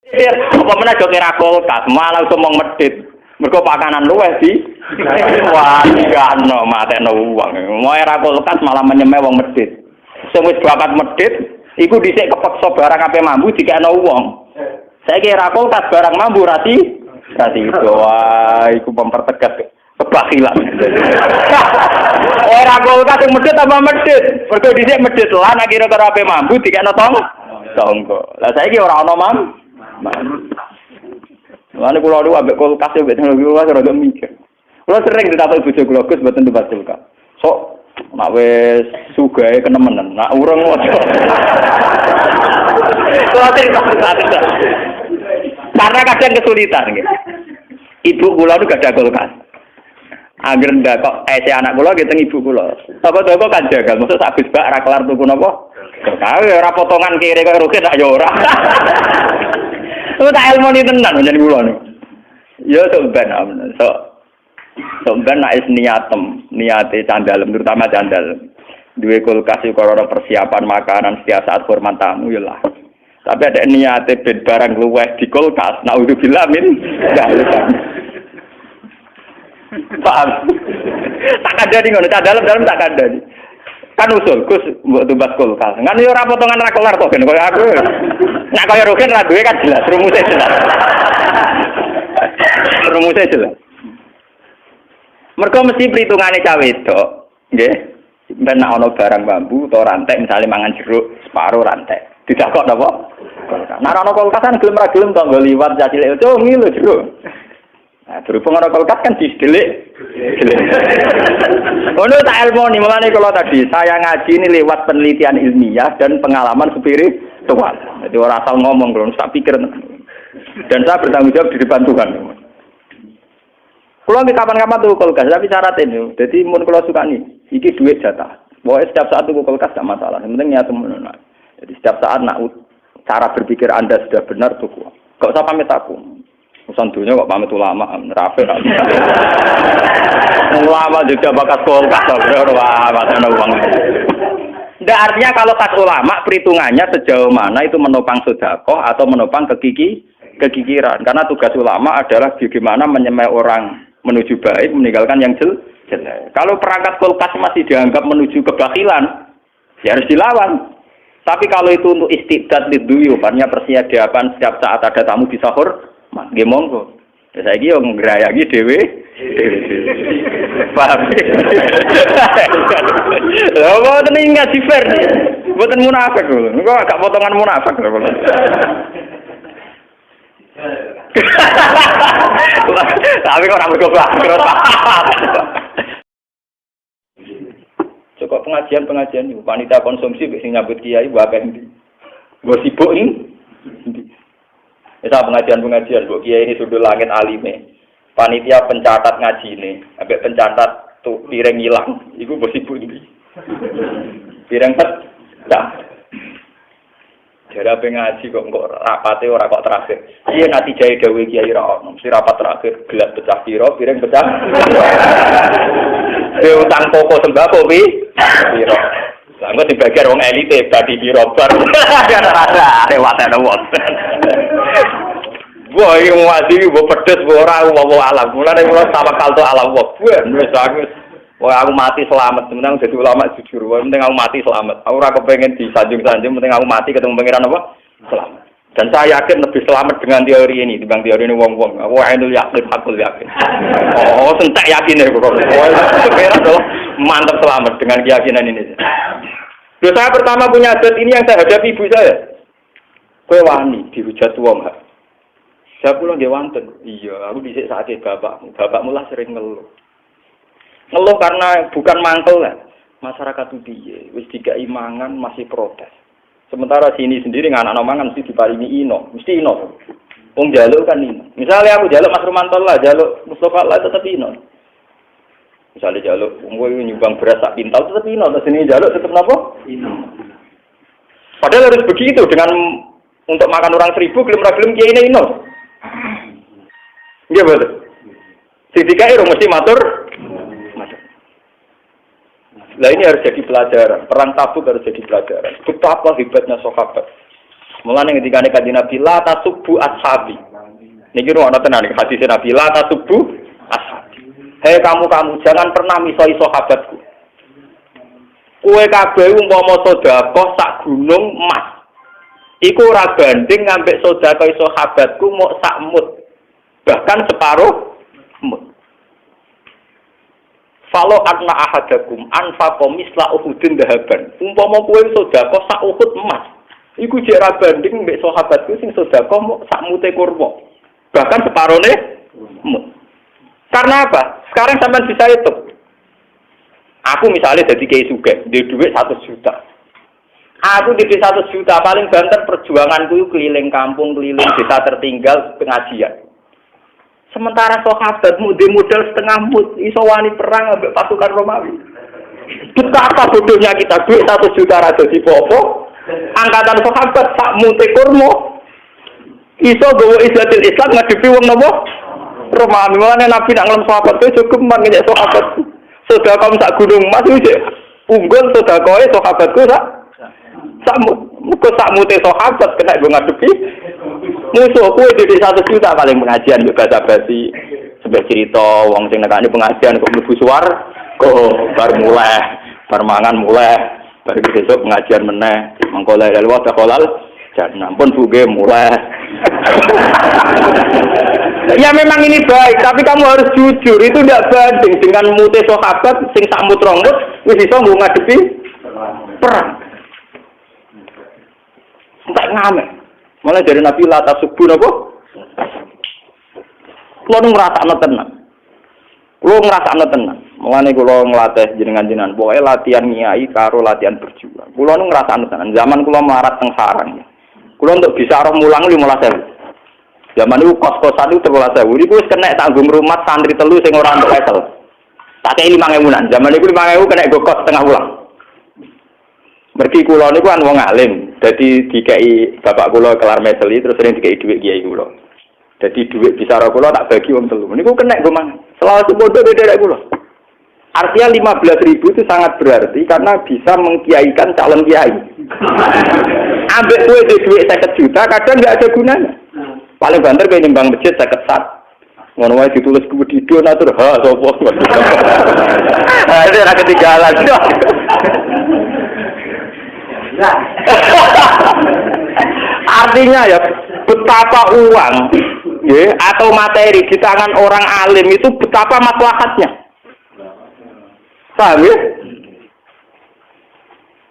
Apa meneh do kira kulkas, malah ngomong medhit. Mergo pakanan luwih di. Wah, gano matekno wong. Mau era kulkas malah menyemeh wong medhit. Sing wis bakat medhit iku dhisik kepeksa barang ape mambu dikekno wong. Saiki era kulkas barang mambu rasi itu. Wah, iku mempertegas kebakilan. Era kulkas sing medhit apa medhit? Mergo dhisik medhit lan kira-kira ape mambu dikekno tonggo. Lah saiki ora ana Lalu kalau lu ambek kulkas ya, teknologi kulkas rada mikir. Kalau sering ditapai bojo kula Gus mboten tebas kulkas. Sok nak wis sugahe kenemenen, nak urung wae. Kalau karena kadang kesulitan gitu. Ibu kula itu gak ada kulkas. Angger ndak kok anak kula gitu ibu kula. Apa-apa kan jagal, maksud habis bak ra kelar tuku napa? Kae ora potongan kiri kok rugi tak yo ora. Lu tak ilmu ni tenan menjadi kula ni. Ya sok ben nak niate candalem terutama candal. Duwe kulkas iku ora persiapan makanan setiap saat hormat tamu ya lah. Tapi ada niate ben barang luweh di kulkas, naudzubillah min. Paham? Tak ada di ngono, dalam tak ada di. Kan usul Gus mbok tumbas kulkas. Kan yo ora potongan ra kelar kok ben koyo aku. Nek koyo rugen ra duwe kan jelas, rumusnya jelas. Rumusnya jelas. Mergo mesti perhitungane cawe wedok, nggih. Ben nek ana barang bambu utawa rantai misale mangan jeruk separo rantai. Tidak kok napa? Kulkas. Nek ana kulkas kan gelem ra gelem kok nggo liwat cacilek itu ngilu jeruk. Nah, berhubung ana kulkas kan didelik. Ono tak ilmu nih, mulane kalau tadi saya ngaji ini lewat penelitian ilmiah dan pengalaman spiritual. Jadi orang asal ngomong dong, tak pikir. Dan saya bertanggung jawab di depan Tuhan. Kalau kapan-kapan tuh kulkas, tapi syarat ini. Jadi mun kalau suka nih, iki duit jatah. Pokoknya setiap saat tuh kulkas tidak masalah. Yang penting nyata menunai. Jadi setiap saat nak cara berpikir Anda sudah benar tuh. Gak usah pamit aku. Urusan dunia kok pamit ulama, rapi. Ulama juga bakat kulkas, wah, macam uang. Nggak artinya kalau kas ulama perhitungannya sejauh mana itu menopang sedekah atau menopang kegigiran. Karena tugas ulama adalah bagaimana menyemai orang menuju baik, meninggalkan yang jelek. Kalau perangkat kulkas masih dianggap menuju kebakilan, ya harus dilawan. Tapi kalau itu untuk istidad liduyuf, artinya persiapan setiap saat ada tamu di sahur, nggih monggo. Saiki yo ngrayangi dhewe. Paham. Lha mboten ngaji fair. Mboten munafik lho. Engko agak potongan munafik lho. Tapi kok ora mergo bangkrut. Cukup pengajian niku panitia konsumsi sing nyambut kiai wae ndi. Mbok sibuk ini. Misal pengajian Bu Kiai ini sudut langit alime, panitia pencatat ngaji ini, sampai pencatat tuh piring hilang, itu bosibu ini, piring pecah. Jadi apa ngaji kok rapate ora kok terakhir. Iya nanti jaya dawe Kiai rawon, si rapat terakhir gelas pecah piro, piring pecah. Utang pokok sembako piro. Langgo dibagian wong elite badi piro bar. Ada lewat wong. Wah, iki ngaji mbok pedes ora alam. Mulane kula tawakal to alam wong. Wis aku mati selamat, menang dadi ulama jujur. Penting aku mati selamat. Aku ora kepengin disanjung-sanjung, penting aku mati ketemu pangeran apa? Selamat. Dan saya yakin lebih selamat dengan teori ini dibanding teori ini wong-wong. Aku ainul yakin, hakul yakin. Oh, sentak yakin ya kok. Pangeran adalah mantap selamat dengan keyakinan ini. Dosa pertama punya adat ini yang saya hadapi ibu saya. Kowe wani dihujat wong. Saya pulang dia wonten. Iya, aku dhisik sakit bapakmu. Bapakmu lah sering ngeluh. Ngeluh karena bukan mangkel lah. Masyarakat itu piye? Wis dikai mangan masih protes. Sementara sini sendiri anak-anak mangan mesti diparingi ino, mesti ino. Wong jaluk kan ino. Misalnya aku jaluk Mas Romanto lah, jaluk Mustafa lah tetap ino. Misalnya jaluk wong nyumbang beras sak pintal tetap ino, terus sini jaluk tetap napa? Ino. Padahal harus begitu dengan untuk makan orang 1000 gelem-gelem kiai ini ino. Iya betul. Sing dikai mesti matur. Nah ini harus jadi pelajaran. Perang Tabuk harus jadi pelajaran. Betapa hebatnya sahabat. Mulane ngendikane Kanjeng Nabi la tasubbu ashabi. Niki ro ana tenan hadis Nabi la tasubbu ashabi. Hei kamu jangan pernah misoi sahabatku. Kowe kabeh umpama sedekah sak gunung emas. Iku ora banding ngambek sedekah sahabatku mok sak mut. Bahkan separuh mut. Falo anna ahadakum anfaqa misla uhudin dahaban. Umpama kowe sedekah sak uhud emas. Iku jek ra banding mbek sahabatku sing sedekah mok sak mute kurma. Bahkan separone mut. Karena apa? Sekarang sampean bisa hitung. Aku misalnya jadi kiai sugih, di duit 1 juta. Aku di 1 juta paling banter perjuanganku keliling kampung, keliling desa tertinggal pengajian. Sementara sahabatmu di modal setengah mut, iso wani perang ambek pasukan Romawi. Betapa bodohnya kita, duit 1 juta ra dadi popo. Angkatan sahabat sak mute kurma. Iso gowo izatil Islam ngadepi wong napa? Romawi. Mulane Nabi nak ngelem sahabat itu cukup nyek sahabat. Sedekah sak gunung emas iki unggul sedekahe sahabatku sak mute sahabat kena go ngadepi musuh kowe dadi 1 juta paling pengajian yo basa-basi sampai cerita wong sing nekani pengajian kok mlebu swarga bar mulai bar mangan mulai bar besok pengajian meneh mangko la ilaha illallah jangan pun buge mulai. Ya memang ini baik, tapi kamu harus jujur. Itu tidak banding dengan mute sahabat sing sak mutrongmut wis iso ngadepi perang. Enggak ngamek. Mulai dari Nabi la tasubbu napa? Kulo ngrasakno tenan. Kulo ngrasakno tenan. Mulane kulo nglatih jenengan-jenengan, pokoke latihan nyai karo latihan berjuang. Kulo ngrasakno tenan. Zaman kulo melarat teng sarang. Kulo untuk bisa roh mulang 15.000. Zaman itu kos-kosan itu 13.000. Iku wis kena tanggung rumah santri telu sing ora entuk esel. Tak kei 5.000-an. Zaman iku 5.000 kena go kos setengah wulan. Mergi kula niku kan wong alim. Dadi dikei bapak kula kelar meseli terus sering dikei dhuwit kiai kula. Dadi dhuwit bicara kula tak bagi wong telu. Niku kena go mang. Selawase bodoh beda kula. Artinya 15.000 itu sangat berarti karena bisa mengkiaikan calon kiai. Ambek kowe duit 50 juta kadang enggak ada gunanya. Paling banter kayak nyembang masjid 50 sat. Ngono wae ditulis kuwi donatur ha sapa. Ada ra ketinggalan. Artinya ya betapa uang ya atau materi di tangan orang alim itu betapa maslahatnya. Paham ya?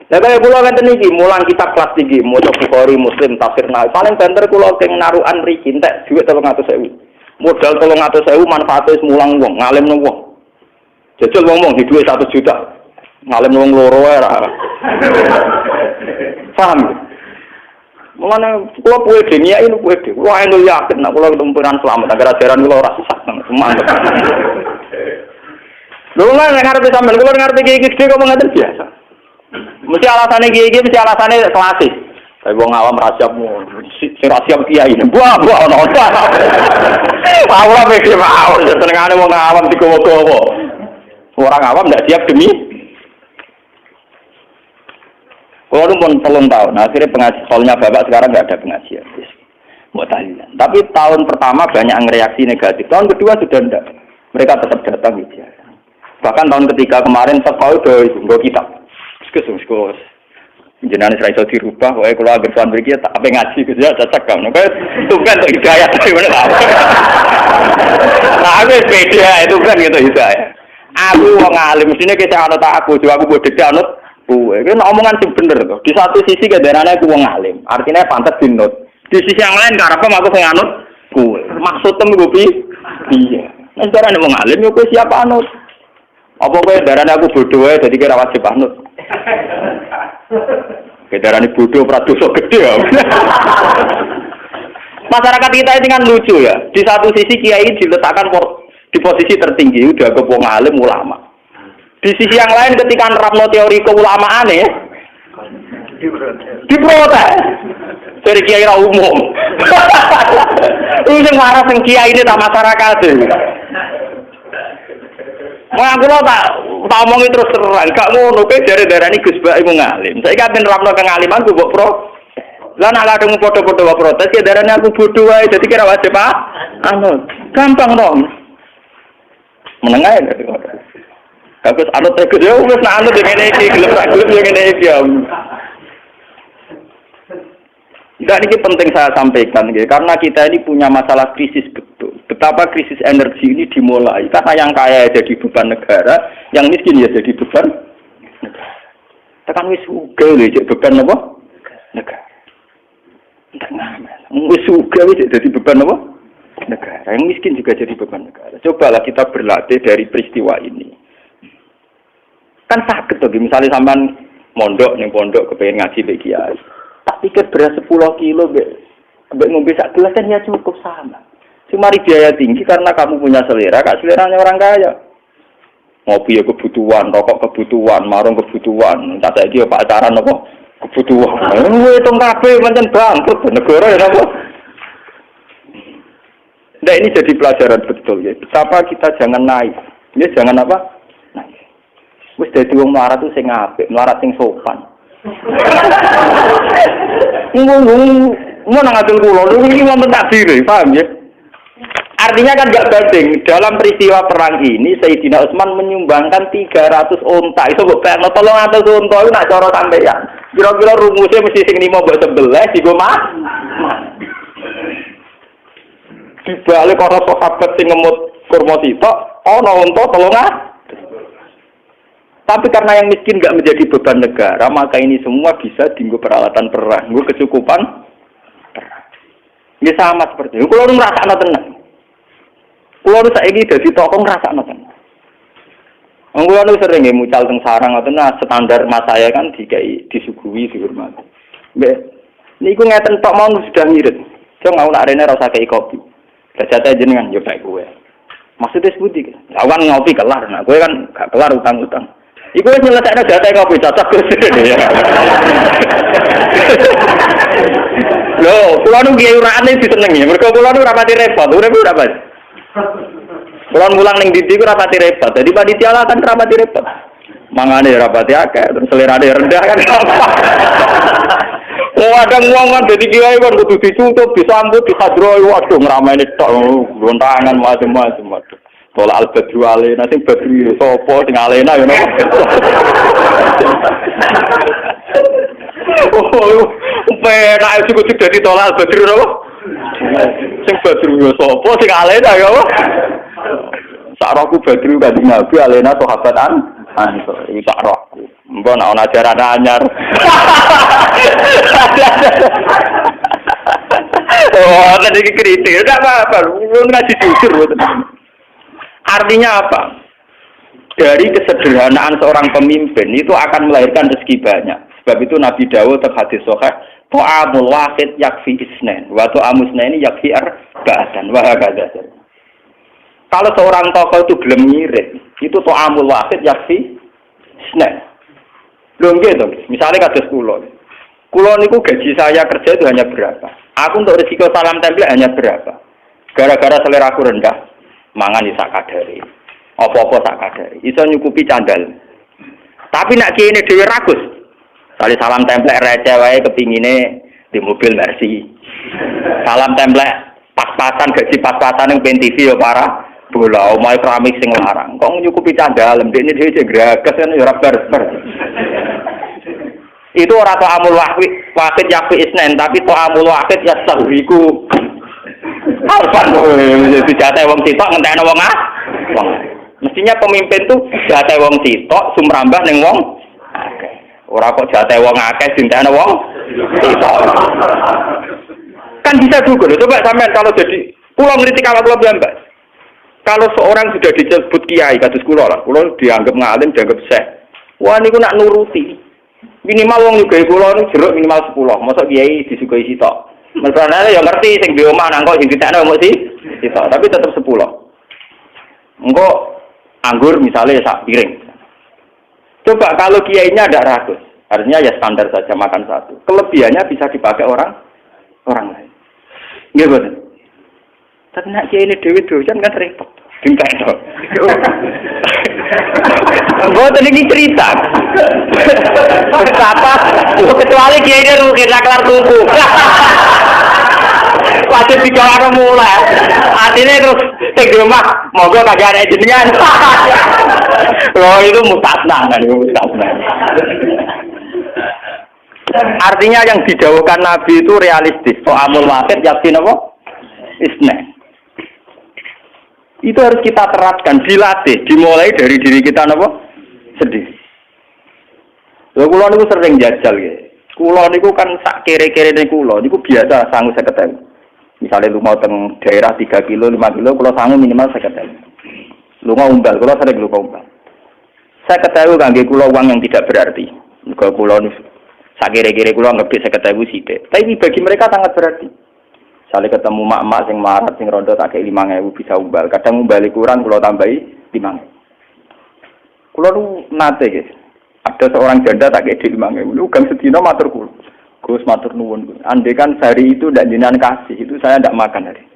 Lah kaya kula ngeten iki, mulang kitab kelas tinggi, maca Bukhari, Muslim, tafsir Nawawi. Paling banter kula sing narukan mriki entek dhuwit 300.000. Modal 300.000 manfaate mulang wong, ngalimno wong. Jajal wong di dhuwit 1 juta. Ngalimno wong loro wae ra. Paham? Mulane kula kuwe dunia ini kuwe. Kula endo yakin nek kula ketumpuran selamat agar ajaran kula ora sesat semangat. Lho nek ngarep sampean kula ngarep iki gede kok ngaten biasa. Mesti alasannya gigi, mesti alasannya klasik. Tapi wong awam rasiapmu, si rasiap kiai ini, buah nonton. Awam mikir mau, senengane wong awam digowo-gowo. Orang awam tidak siap demi. Kalau pun 3 tahun, akhirnya pengajian. Soalnya bapak sekarang nggak ada pengajian. Buat tahlilan. Tapi tahun pertama banyak yang reaksi negatif. Tahun kedua sudah tidak. Mereka tetap datang gitu. Bahkan tahun ketiga kemarin sekolah udah nggak kitab. Kus. Jenengan ora iso dirubah, wae kula anggere tuan mriki tak ape ngaji Gus ya cocok kan. Nek tukan tok hidayah gimana ta. Nah, wis beda itu kan gitu hidayah. Aku wong alim mestine kece anut aku mbok dhewe anut kuwe. Iki omongan sing bener to. Di satu sisi kedarane aku wong alim, artinya pantes dinut. Di sisi yang lain karepe aku sing anut kuwe. Maksudem iku piye? Nek darane wong alim yo kowe siap anut. Apa kowe darane aku bodoh wae dadi kira wajib anut. Kedarane bodoh pradosa gede ya. Masyarakat kita ini kan lucu ya. Di satu sisi kiai diletakkan di posisi tertinggi, udah ke wong alim ulama. Di sisi yang lain ketika nerapno teori keulamaan ya, diprotes. Dari kiai ra umum. Itu sing marah sing kiai ini tak masyarakat. Mau aku tak omongi terus terang, gak ngono pe darani Gus Bak iku ngalim. Saiki kan nerapno kengaliman mbok pro. Lah nak kadung padha-padha protes ya darane aku bodoh wae dadi kira wajib Pak. Gampang dong. Menengah ya. Bagus anut tegas ya wis nak anut ngene iki gelem ngene iki ya. Enggak, ini penting saya sampaikan gitu. Karena kita ini punya masalah krisis betul. Betapa krisis energi ini dimulai karena yang kaya jadi beban negara, yang miskin ya jadi beban negara. Tekan wis uga lho jadi beban apa? Negara. Entar ngamen. Wis uga wis jadi beban apa? Negara. Yang miskin juga jadi beban negara. Cobalah kita berlatih dari peristiwa ini. Kan sakit tuh, misalnya sampean mondok ning pondok kepengin ngaji mbek kiai. Tak pikir beras 10 kilo mbek ngombe sak gelas kan ya cukup sama. Cuma biaya tinggi karena kamu punya selera, kak seleranya orang kaya. Ngopi ya kebutuhan, rokok kebutuhan, marung kebutuhan. Tak saiki ya pacaran apa kebutuhan. Hitung kabeh pancen bangkrut negara ya apa. Nah ini jadi pelajaran betul ya. Betapa kita jangan naik. Ya jangan apa? Wis dadi wong melarat tuh sing apik, melarat sing sopan. Mau nang atul kula, iki wonten takdir, paham ya? Artinya kan enggak banding. Dalam peristiwa perang ini Sayyidina Utsman menyumbangkan 300 unta. Itu kok bayangno 300 unta itu nak cara sampeyan. Kira-kira rumusnya mesti sing 5 mbok 11 digo mah. Dibalik para sahabat sing ngemut kurma sitok, ana unta 300. Tapi karena yang miskin nggak menjadi beban negara, maka ini semua bisa dienggo peralatan perang, nggo kecukupan perang. Ini sama seperti itu. Kalau ngerasa tenang, kalau saiki dadi tokoh ngerasa tenang. Kalau sering ya mucal teng sarang atau standar mas saya kan disuguhi dihormati. Niku ngeten tok mau sudah ngirit. Saya nggak nak rene rasa kayak kopi. Jatah jenengan yo baik gue. Maksudnya seperti itu. Lawan ngopi kelar, nah gue kan gak kelar utang-utang. Iku wis nyelesaikno jatah kopi cocok terus ya. Lho, kula nu kiai urane disenengi. Mergo kula nu ora pati repot, urip ora pati. Kula mulang ning ndi ku ora pati repot. Dadi panitia lah kan ora pati repot. Mangane ora pati akeh, terus selerane rendah kan. Ada wong kan dadi kiai kan kudu ditutup, disambut, disadroi, waduh ngrameni tok, gontangan macam-macam. Tolak al-badru alena, sing badru sopo, sing alena, ya no. Penak cukup jadi tolak al-badru, no. Sing badru sopo, sing alena, ya no. Sakroku badru kan Nabi alena sahabatan, ini sakroku. Mbak nak ajaran anyar. Oh, tadi kritik, enggak apa-apa, lu ngaji jujur. Artinya apa? Dari kesederhanaan seorang pemimpin itu akan melahirkan rezeki banyak. Sebab itu Nabi Dawud hadis sahih, ta'amul wahid yakfi isnain, wa ta'amus isnaini yakfi arba'atan wa hakadha. Kalau seorang tokoh itu gelem nyirit, itu ta'amul wahid yakfi isnain. Lho nggih to, misale kados kula. Kula niku gaji saya kerja itu hanya berapa? Aku untuk risiko salam tempel hanya berapa? Gara-gara selera aku rendah. Mangan sak kadare. Apa-apa sak kadare. Iso nyukupi candal. Tapi nek kene dhewe ragus. Kali salam templek receh wae kepingine di mobil Mercy. Salam templek pas-pasan gaji pas-pasan ning PEN TV ya para bola omahe keramik sing larang. Kok nyukupi candal ndekne dhewe gragas kan ya ora bar-bar. Itu ora ta'amul wahid yakfi isnen, tapi ta'amul wahid yastahiku. Alfan jadi jatah wong sitok ngentekno wong wong. Mestinya pemimpin tuh jatah wong sitok sumrambah ning wong akeh. Ora kok jatah wong akeh dintekno wong sitok. Kan bisa juga. Coba sampean kalau jadi kula ngritik awak kula piyambak. Kalau seorang sudah disebut kiai kados kula lah, kula dianggap ngalim, dianggap syekh. Wah niku nak nuruti. Minimal wong nyuguhi kula niku jeruk minimal 10. Mosok kiai disuguhi sitok. Mereka ya ngerti sing di omah nang kok sing ditekno mok sih. Tapi tetap 10. Engko anggur misalnya sak piring. Coba kalau kiainya ada ragus, artinya ya standar saja makan satu. Kelebihannya bisa dipakai orang lain. Nggih betul. Tapi nek kiai ini dhewe doyan kan repot. Dintekno. Mboten iki cerita. Betapa kecuali kiai dia rugi kelar tuku. Wajib digawe mulai. Artinya terus sing di rumah monggo kagak ana jenengan. Loh itu mustasna kan itu mustasna. Artinya yang dijauhkan Nabi itu realistis. So'amul wahid yakin apa? Isna. Itu harus kita terapkan, dilatih, dimulai dari diri kita apa? Sendiri. Lha kula niku sering jajal nggih. Kula niku kan sak kere-kerene kula niku biasa sangu 50.000. Misale lunga teng daerah 3 kilo, 5 kilo kula sangu minimal 50.000. Lunga umbal, kula sering lunga umbal. 50.000 kangge kula uang yang tidak berarti. Mergo kula niku sak kere-kere kula ngebit 50.000 sithik. Tapi bagi mereka sangat berarti. Sale ketemu mak-mak sing marat sing rondo tak kei 5.000 bisa umbal. Kadang umbali kurang kula tambahi 5.000. Kula nu nate guys. Ada seorang janda tak kei 5.000. Lu gang sedina matur kula. Gus matur nuwun. Andai kan sehari itu ndak jenengan kasih, itu saya ndak makan hari.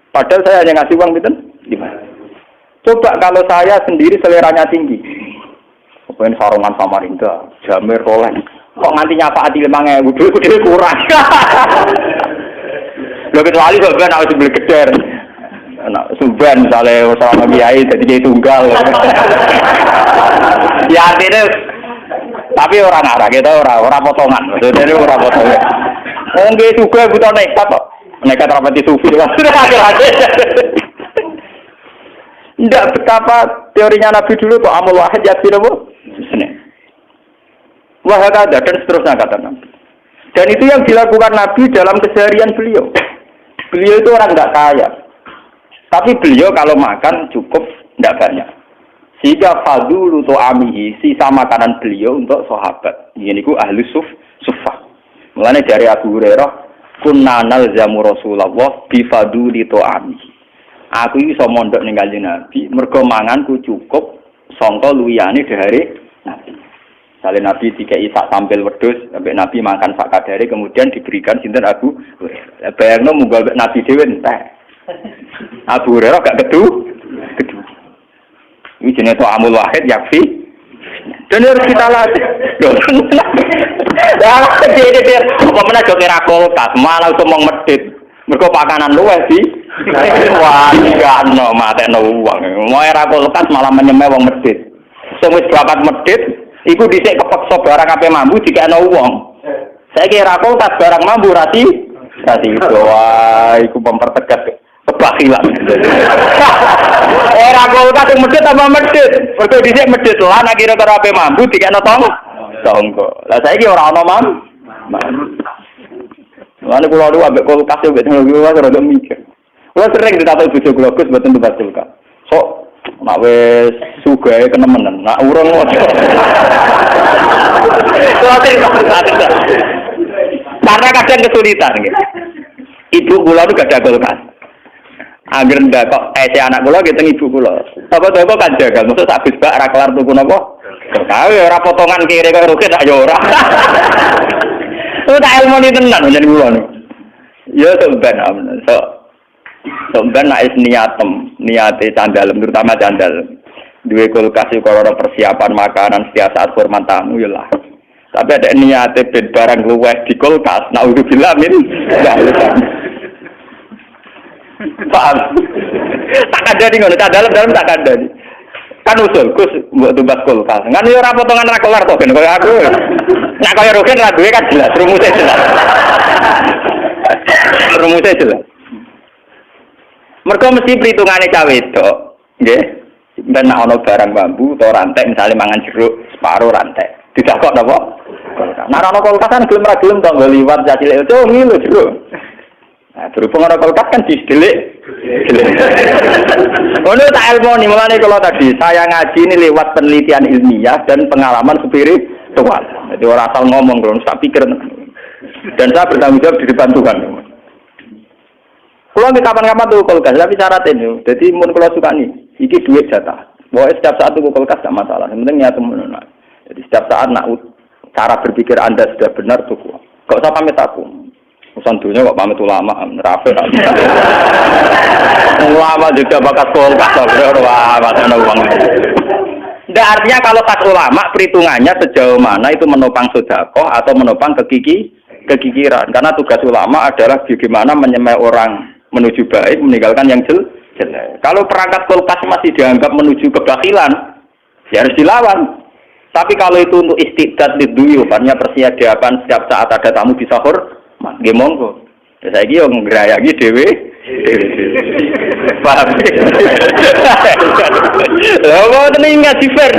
Padahal saya hanya ngasih uang pinten? 5. Coba kalau saya sendiri seleranya tinggi. Kepen sarungan Samarinda, Jamir Rolex. Kok nganti nyapaati 5.000 dhewe kurang. Lho kecuali kok ben aku sebel geder. Anak suban misale sama kiai dadi kiai tunggal. Ya artinya tapi orang arah kita orang potongan, maksudnya orang potongan. Nggih juga butuh nekat kok. Nekat rapati sufi kan. Ndak betapa teorinya Nabi dulu kok amul wahid yakin apa? Wah ada dan seterusnya kata Nabi. Dan itu yang dilakukan Nabi dalam keseharian beliau. Beliau itu orang nggak kaya. Tapi beliau kalau makan cukup nggak banyak. Sehingga fadulu to'amihi, sisa makanan beliau untuk sahabat. Ini ku ahli suffah. Mulanya dari Abu Hurairah, kunna nalzamu Rasulullah bifaduli to'amihi. Aku iso mondok ning Kanjeng Nabi, mergo manganku cukup sangka luyane dari Nabi. Sale Nabi dikei sak tampil wedhus, sampai Nabi makan sak kadare kemudian diberikan sinten Abu Hurairah. Bayangno munggah Nabi dhewe entek. Abu Hurairah gak kedu. Ini jenis amul wahid yakfi. Dan harus kita latih. Dia apa mana joki rakolkas malah ngomong medit. Mergo pakanan luwes di. Wah, enggak no mate no uang. Mau rakolkas malah menyemeh wong medit. Sing wis bakat medit iku dhisik kepeksa barang ape mambu dikekno wong. Saiki rakolkas barang mambu rati itu. Wah, iku mempertegas kebakilan. Era kulkas sing medhit apa medhit? Mergo dhisik medhit lan akhire karo ape mambu dikekno tonggo. Lah saiki ora ana Lalu kula lu ambek kulkas yo teknologi wae ora mikir. Kula sering ditakoni bojo kula Gus mboten tumbas kulkas. Sok nek wis sugahe kenemenen, nek urung wae. Karena kadang kesulitan nggih. Ibu kula itu gak ada kulkas. Angger ndak kok anak kula gitu ibu kula. Apa-apa kan jagal, maksud habis bak ra kelar tuku napa? Kae ora potongan kiri kok rugi tak yo ora. Itu tak ilmu ni tenan jadi kula niku. Ya sampean amen. Sampean nek niate candalem terutama candal. Duwe kulkas iku ora persiapan makanan setiap saat hormat tamu ya lah. Tapi ada niate ben barang luwes di kulkas, naudzubillah min. Paham? Tak ada di ngono, dalam tak ada. Kan usul, Gus mbok tumbas kulkas. Kan yo ora potongan ra kelar to ben koyo aku. Nek koyo rugen ra duwe kan jelas, rumusnya jelas. Rumusnya jelas. Mergo mesti perhitungane cawe itu, nggih. Ben nek ana barang bambu utawa rantai misale mangan jeruk separo rantai. Tidak kok napa? Nek ana kulkas kan gelem ra gelem to nggo liwat cacile itu ngilu jeruk. Nah, berhubung orang kulkas kan disedelik. Oh, ini tak ilmu nih, mulanya kalau tadi saya ngaji ini lewat penelitian ilmiah dan pengalaman spiritual. Jadi orang asal ngomong dong, saya pikir. Dan saya bertanggung jawab di depan Tuhan. Kalau kapan-kapan tuh kulkas, tapi syarat ini. Jadi mun kalau suka nih, ini duit jatah. Bahwa setiap saat tuh kulkas tidak masalah. Yang penting nyata menunjuk. Jadi setiap saat nak cara berpikir Anda sudah benar tuh. Gak usah pamit aku. Urusan dunia kok pamit ulama, rafe. Ulama juga bakat kulkas, wah, macam uang. Nggak, artinya kalau kata ulama perhitungannya sejauh mana itu menopang sedekah atau menopang kegigiran. Karena tugas ulama adalah bagaimana menyemai orang menuju baik, meninggalkan yang jelek. Kalau perangkat kulkas masih dianggap menuju kebakilan, ya harus dilawan. Tapi kalau itu untuk istidad liduyu, artinya persiapan setiap saat ada tamu di sahur, nggih monggo. Saya iki yo ngrayaki dhewe. Paham. Lha kok tenan ngaji fair.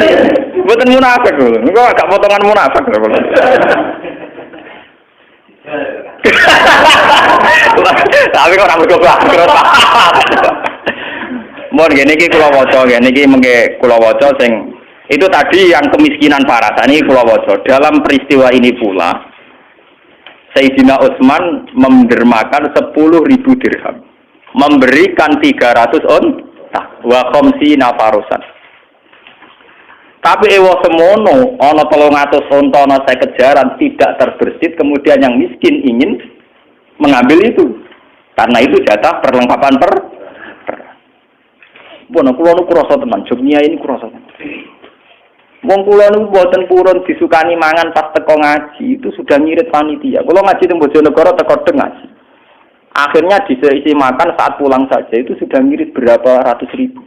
Mboten munafik lho. Engko agak potongan munafik lho. Tapi kok ora mergo bangkrut. Mun ngene iki kula waca, ngene iki mengke kula waca sing itu tadi yang kemiskinan parah. Ini kula waca. Dalam peristiwa ini pula Sayyidina Utsman mendermakan 10.000 dirham. Memberikan 300 unta wa khamsina farusan. Tapi ewa semono ana 300 unta ana 50 jaran tidak terbersit, kemudian yang miskin ingin mengambil itu. Karena itu jatah perlengkapan Bono kula nu krasa tenan, jognia ini krasa tenan. Wong kula niku mboten purun disukani mangan pas teko ngaji, itu sudah ngirit panitia. Kula ngaji teng Bojonegoro teko teng ngaji. Akhirnya diisi makan saat pulang saja itu sudah ngirit berapa ratus ribu.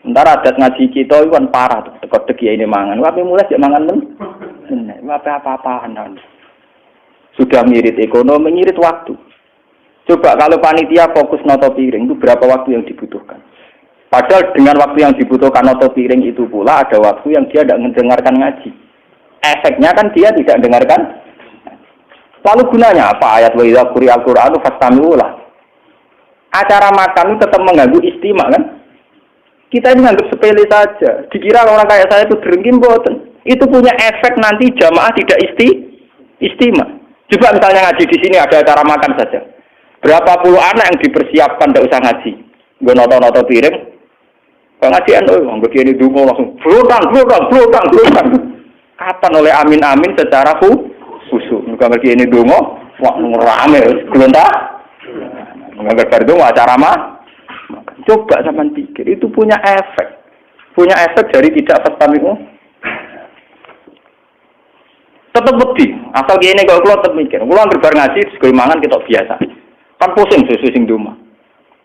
Entar adat ngaji kita itu kan parah tuh, teko kiai ini mangan. Wae mulai jek mangan men. Apa-apaan. Sudah ngirit ekonomi, ngirit waktu. Coba kalau panitia fokus noto piring itu berapa waktu yang dibutuhkan? Padahal dengan waktu yang dibutuhkan noto piring itu pula ada waktu yang dia tidak mendengarkan ngaji. Efeknya kan dia tidak mendengarkan. Lalu gunanya apa? Ayat wa idza quri'a al-Qur'anu fastami'u lah. Acara makan itu tetap mengganggu istimak kan? Kita ini menganggap sepele saja. Dikira orang kayak saya itu dengki mboten. Itu punya efek nanti jamaah tidak istimak. Coba misalnya ngaji di sini ada acara makan saja. Berapa puluh anak yang dipersiapkan tidak usah ngaji. Gue noto-noto piring. Pengajian, nggak dia ini dungo langsung blotang. Kapan oleh amin secara khusus? Nggak dia ini dungo, wah rame, gelontak. Nggak itu acara mah. Coba zaman pikir, itu punya efek dari tidak fastami'u. Tetap beti, asal gini kalau keluar tetap mikir. Keluar berbar ngaji, sekali mangan kita biasa. Kan pusing sesuai sing duma.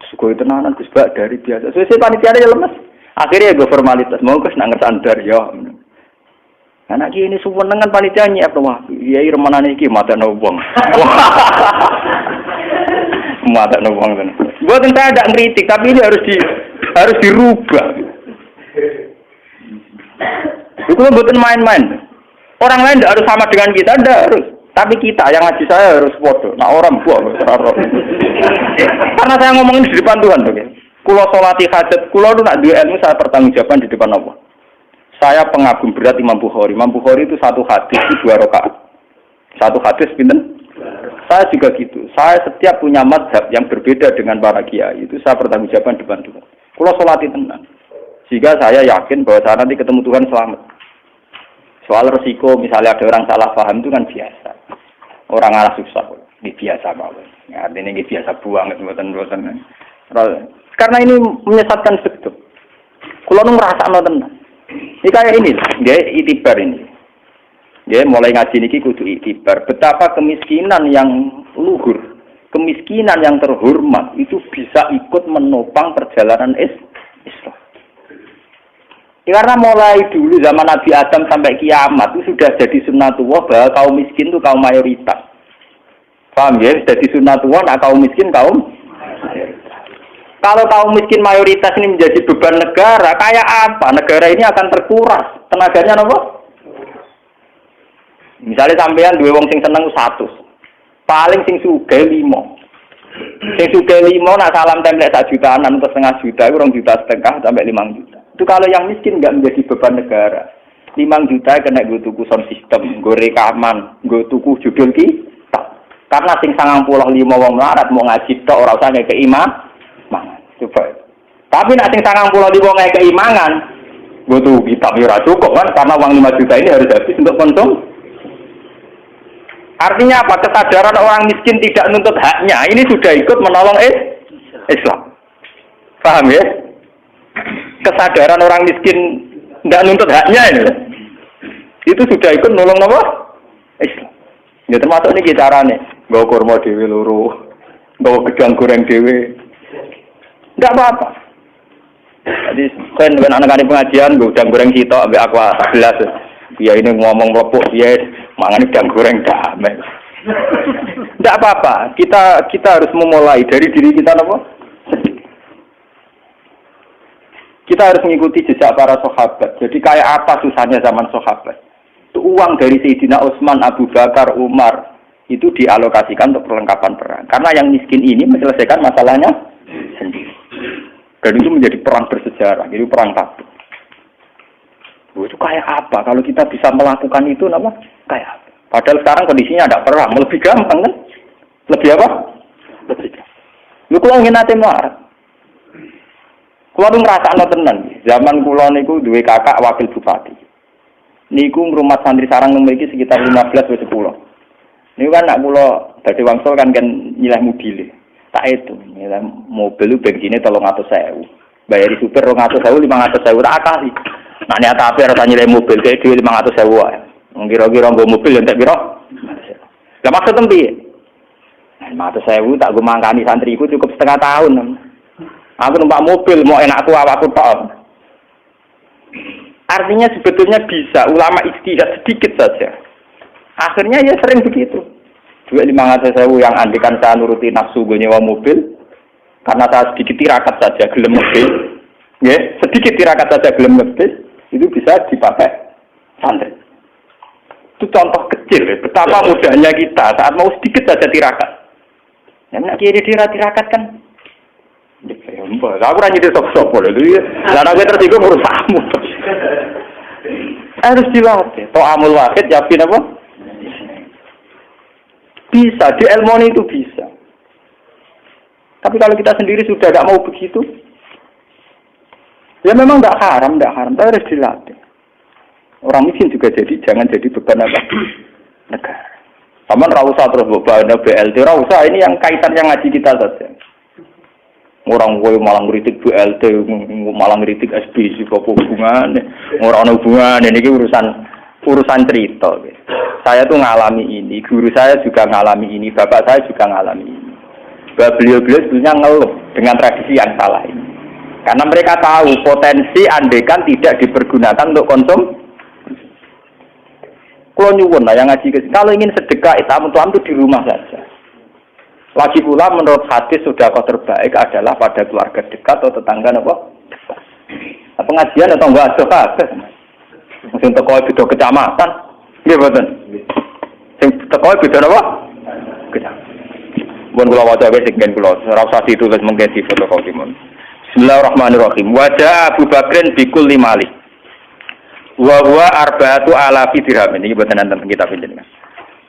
Sekali tenanan Gus Bak dari biasa. Sesuai panitia aja lemes. Akhirnya gue formalitas, mau Gus nang sandar ya. Anak ini suwenengan panitia nyiap wah. Iya remanane iki matane wong. Matane wong kan. Bukan saya tidak ngeritik, tapi ini harus dirubah. Itu bukan main-main. Orang lain tidak harus sama dengan kita, tidak harus. Tapi kita yang ngaji saya harus bodoh. Nah orang buah. Karena saya ngomongin di depan Tuhan, oke. Kulo sholati hajat, kulo itu nak dua ilmu saya pertanggungjaban di depan Allah. Saya pengagum berat Imam Bukhari. Imam Bukhari itu satu hadis itu 2 rakaat. Satu hadis pinten? Saya juga gitu. Saya setiap punya mazhab yang berbeda dengan para kiai itu saya pertanggungjaban di depan Tuhan. Kulo sholati tenang. Sehingga saya yakin bahwa saya nanti ketemu Tuhan selamat. Soal resiko misalnya ada orang salah paham itu kan biasa. Orang arah susah, ini biasa banget. Ya, artinya ini biasa buang, buatan. Karena ini menyesatkan betul. Kalau ngerasa tenang. Ini kayak ini, dia itibar ini. Dia mulai ngaji ini kudu itibar. Betapa kemiskinan yang luhur, kemiskinan yang terhormat itu bisa ikut menopang perjalanan Islam. Karena mulai dulu zaman Nabi Adam sampai kiamat itu sudah jadi sunnatullah bahwa kaum miskin itu kaum mayoritas. Paham ya? Jadi sunnatullah, nah kaum miskin kaum mayoritas. Kalau kaum miskin mayoritas ini menjadi beban negara, kayak apa? Negara ini akan terkuras. Tenaganya apa? Misalnya sampean dua wong sing seneng 100. Paling sing sugih 5. Sing sugih 5 nak salam template 1 jutaan atau 1,5 juta, 2,5 juta sampai 5 juta. Itu kalau yang miskin nggak menjadi beban negara. 5 juta kena gue tuku sound system, gue rekaman, gue tuku judul kita. Karena sing 95 wong melarat mau ngaji tok ora usah ngeke imangan. Coba. Tapi nek sing 95 wong ngeke imangan, gue tuku kitab ora cukup kan karena uang 5 juta ini harus habis untuk konsum. Artinya apa? Kesadaran orang miskin tidak menuntut haknya. Ini sudah ikut menolong Islam. Paham ya? kesadaran orang miskin tidak nuntut haknya ini. Itu sudah ikut nolong apa? Islam. Ya termasuk ini caranya. Gak kurma dewe loro, gak gedang goreng dewe. Tidak apa-apa. Jadi kan anak-anak pengajian gak gedang goreng sitok ambek aku 11. Dia ini ngomong lepuk, dia mangan gedang goreng damai. Tidak apa-apa. Kita harus memulai dari diri kita apa? Kita harus mengikuti jejak para sahabat. Jadi kayak apa susahnya zaman sahabat? Itu uang dari Sayyidina Utsman, Abu Bakar, Umar itu dialokasikan untuk perlengkapan perang. Karena yang miskin ini menyelesaikan masalahnya sendiri. Dan itu menjadi perang bersejarah, jadi perang Tabuk. Itu kayak apa? Kalau kita bisa melakukan itu, nama kayak apa? Padahal sekarang kondisinya ada perang, lebih gampang kan? Lebih apa? Lebih gampang. Lu kalau ingin nanti marah. Kulo ngrasakno tenan. Zaman kula niku duwe kakak wakil bupati. Niku ngrumat santri sarang memiliki sekitar 15 ke 10. Niku kan nak kula dadi wangsul kan nyilah mobil. Tak itu, nyilah mobil bensinnya 300.000. Bayari supir 200.000, 500.000 tak akali. Nak niat ape ora nyilah mobil kae dhewe 500.000 wae. Kira-kira nggo mobil entek pira? Lah maksud piye? 500.000 tak go mangkani santriku cukup setengah tahun. Aku numpak mobil mau enakku awakku tok. Artinya sebetulnya bisa ulama ijtihad sedikit saja. Akhirnya ya sering begitu. 500.000 yang andikan saya nuruti nafsu gue nyewa mobil karena saya sedikit tirakat saja gelem mobil. Ya, sedikit tirakat saja gelem mobil itu bisa dipakai santri. Itu contoh kecil ya, betapa mudahnya kita saat mau sedikit saja tirakat. Yang nak kiri tirakat kan aku ranya di sok-sok boleh itu ya. Karena gue tersinggung urusanmu. Harus dilatih. To'amul wahid yakin apa? Bisa, di ilmu itu bisa. Tapi kalau kita sendiri sudah tidak mau begitu, ya memang tidak haram, tapi harus dilatih. Orang miskin juga jangan jadi beban apa? Negara. Taman rausa terus beban BLT rausa ini yang kaitan yang ngaji kita saja. Orang gue malah ngeritik BLT, malah ngeritik SBC, apa hubungannya? Orang hubungan ini urusan cerita. Saya tuh ngalami ini, guru saya juga ngalami ini, bapak saya juga ngalami ini. Beliau-beliau sebenarnya ngeluh dengan tradisi yang salah ini. Karena mereka tahu potensi andekan tidak dipergunakan untuk konsum. Kalau nyuwun lah yang ngaji ke sini, kalau ingin sedekah itu di rumah saja. Lagi pula menurut hadis sedekah terbaik adalah pada keluarga dekat atau tetangga apa? Dekat. Pengajian atau enggak ada. Sing teko beda kecamatan. Nggih mboten. Sing teko beda apa? Kecamatan. Mun kula waca wis sing kula ora usah ditulis mengke di fotokopi mon. Bismillahirrahmanirrahim. Wajah Abu Bakrin bikul limali. Wa huwa arba'atu alafi dirham. Ini mboten enten kitab jenengan.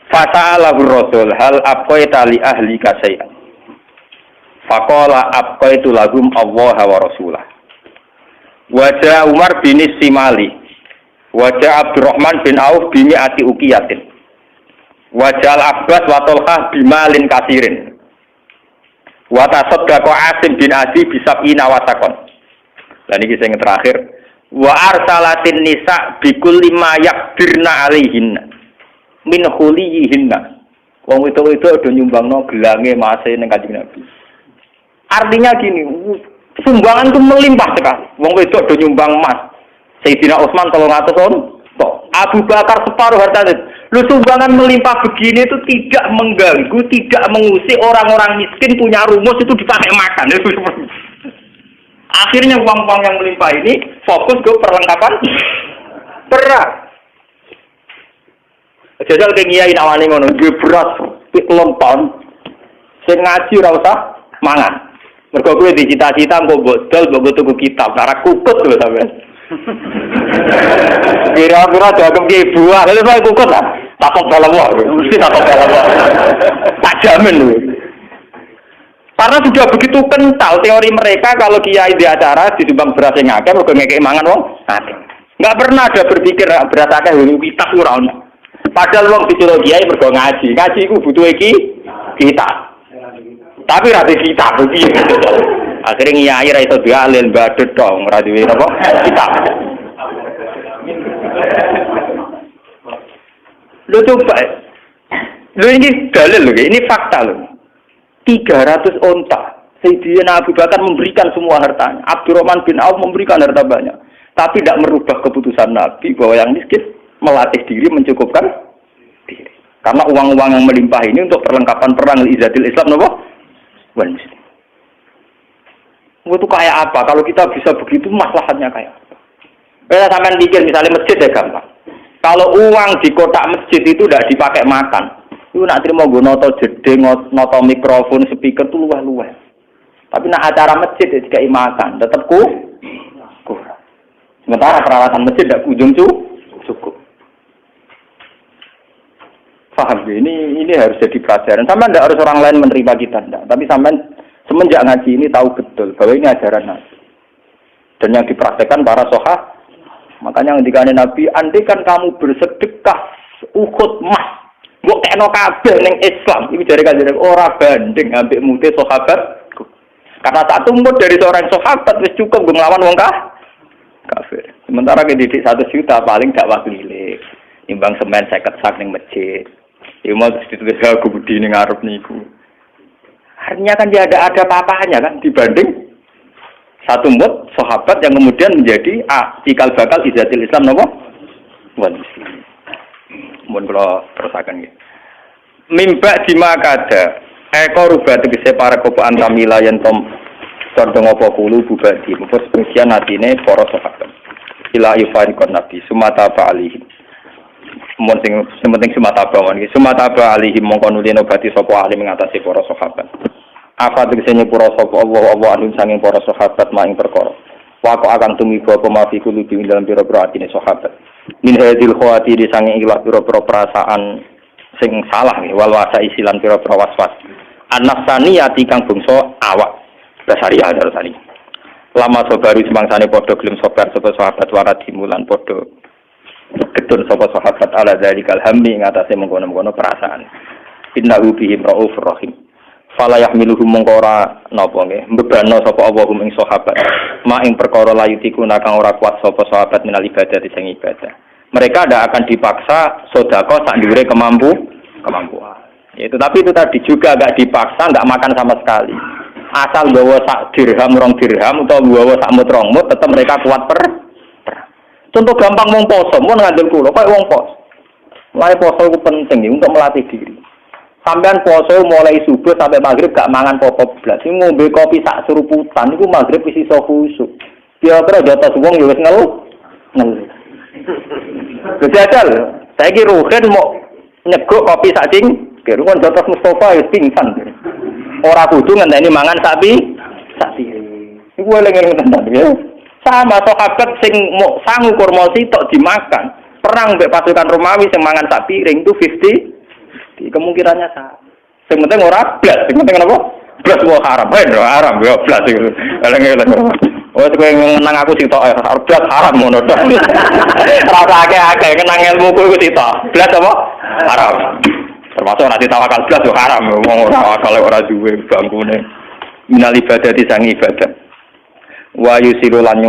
Fasa'alahu Rasul hal abqaita li ahlika syai'an. Faqala abqaitu lahum Allah wa rasulah. Wajah Umar bin Simali. Wajah Abdurrahman bin Auf bin Ati Uqiyatin. Wajah Al-Abbas wa Talhah bimalin kasirin. Wa tasaddaqa Asim bin Adi bisab'ina wasaqon. Dan ini yang terakhir. Wa arsalatin nisa bikulli ma yakdirna alaihinna. Min khuliyihinna. Wong itu ada nyumbangno gelange mase ning Kanjeng Nabi. Artinya gini, sumbangan itu melimpah sekali. Wong itu ada nyumbang emas. Sayyidina Utsman 300 ton. Abu Bakar separuh hartanya. Lu sumbangan melimpah begini itu tidak mengganggu, tidak mengusik orang-orang miskin punya rumus itu dipakai makan. Akhirnya uang-uang yang melimpah ini fokus ke perlengkapan perang. Jajal ke ngiyai nawani ngono, duwe beras telung ton. Sing ngaji ora usah mangan. Mergo kowe dicita-cita mbok bodol, mbok tuku kitab, ora kukut lho sampean. Kira-kira dagem ki buah, lha saya kukut ta. Takok dalam wae, mesti takok dalam wae. Tak jamin lho. Karena sudah begitu kental teori mereka kalau kiai di acara disumbang beras sing akeh mergo ngekek mangan wong akeh. Enggak pernah ada berpikir beras akeh kitab ora ono. Padahal wong disuruh kiai mergo ngaji. Ngaji iku butuh kita. Tapi ra kita piye. Akhirnya nyai ra iso dialil badhet dong, ora duwe apa? Kitab. Lu coba. Lu ini dalil loh, ini fakta loh. 300 onta. Sayyidina Abu Bakar memberikan semua hartanya. Abdurrahman bin Auf memberikan harta banyak. Tapi tidak merubah keputusan Nabi bahwa yang miskin melatih diri mencukupkan diri. Karena uang-uang yang melimpah ini untuk perlengkapan perang Izzatil Islam, nopo? Wal Muslim. Itu kayak apa? Kalau kita bisa begitu, maslahatnya kayak apa? Kita sampai pikir, misalnya masjid ya gampang. Kalau uang di kotak masjid itu tidak dipakai makan, itu nak terima gue noto jeding, noto mikrofon, speaker itu luah-luah. Tapi nak acara masjid ya dikai makan, tetap kurang. Sementara peralatan masjid tidak ujung cukup. Paham ya? Ini harus jadi pelajaran. Sampai tidak harus orang lain menerima kita, tidak. Tapi sampai semenjak ngaji ini tahu betul bahwa ini ajaran Nabi. Dan yang dipraktekkan para sahabat. Makanya ketika Nabi, andai kan kamu bersedekah Uhud emas, mbok kena kabeh ning Islam, iki jare kanjeng ora banding ambek mute sahabat. Karena satu mut dari seorang sahabat wis cukup nglawan wong kafir. Sementara didik 1 juta paling dakwah keliling. Nimbang semen 50 sak ning masjid. Iku mau ditulis aku budi ning ngarep niku. Artinya kan dia ada apa-apanya kan dibanding satu mut sahabat yang kemudian menjadi cikal bakal Izzatil Islam napa? Wal Muslim. Mun kula terusaken nggih. Mimba dimakada eko rubah tegese para kopo antamila yen tom condong apa kulu bubadi muga sebagian atine para sahabat ila yufariqan nabi sumata ba'alihi mun sing penting sumata ba'wan iki sumata ba'alihi mongko nulino bati sapa ahli ngatasi para sahabat apa tegese nyepura sapa Allah anun sanging para sahabat maing perkara wako akan tumiba apa mafi kulu di dalam pira-pira atine sahabat min hadil khawati di sanging ilah pira-pira perasaan sing salah wal wasa isilan pira-pira waswas an-nafsaniyati kang bangsa awak basariah darusani lama sobaru semangsane padha gelem sobar sapa sahabat waradi mulan padha ketun sapa sahabat ala zalikal hammi ngatasé mengkono-mengkono perasaan innahu bihim raufur rahim fala yahmiluhum mongko ora napa nggih mbebano sapa Allahum ing sahabat ma ing perkara layutiku kang ora kuat sapa sahabat minal ibadah sing ibadah mereka tidak akan dipaksa sedekah sak dhuwure kemampuan. Itu tapi itu tadi juga enggak dipaksa, enggak makan sama sekali. Asal bawa sak dirham, rong dirham atau bawa sak mut rong mut tetap mereka kuat Contoh gampang wong poso, mun ngandel kula koyo wong poso. Mulai poso itu penting untuk melatih diri. Sampean poso mulai subuh sampai maghrib gak mangan pokok blas. Sing ngombe kopi sak suruputan iku maghrib wis iso khusuk. Kira-kira jotos wong ya wis ngelu. Kejajal, saiki ruhen mau nyeguk kopi sak cing, kerungan jotos Mustafa wis pingsan. Ora kudu ngenteni mangan sapi. Iku eling-eling tenan ya. Sama sahabat sing mau sangu kurma sitok dimakan. Perang mbek pasukan Romawi sing mangan sak piring itu 50. Kemungkinannya sama. Sing penting ora blas, sing penting apa? Blas wae haram. Haram ya blas iku. Eling-eling. Oh kowe ngenang aku sitok blas haram ngono to. Rasa akeh-akeh kenang ilmu kuwi sitok. Blas apa? Haram. Termasuk nanti tawakal blas yo haram. Wong ora akal ora duwe bangkune. Minal ibadah disang ibadah. Wa yusilu lan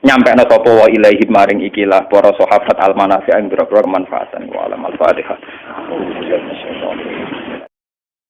nyampekna sapa wa ilaihi maring ikilah para sahabat almanafi ing boro-boro manfaatan wa alam al-fatihah.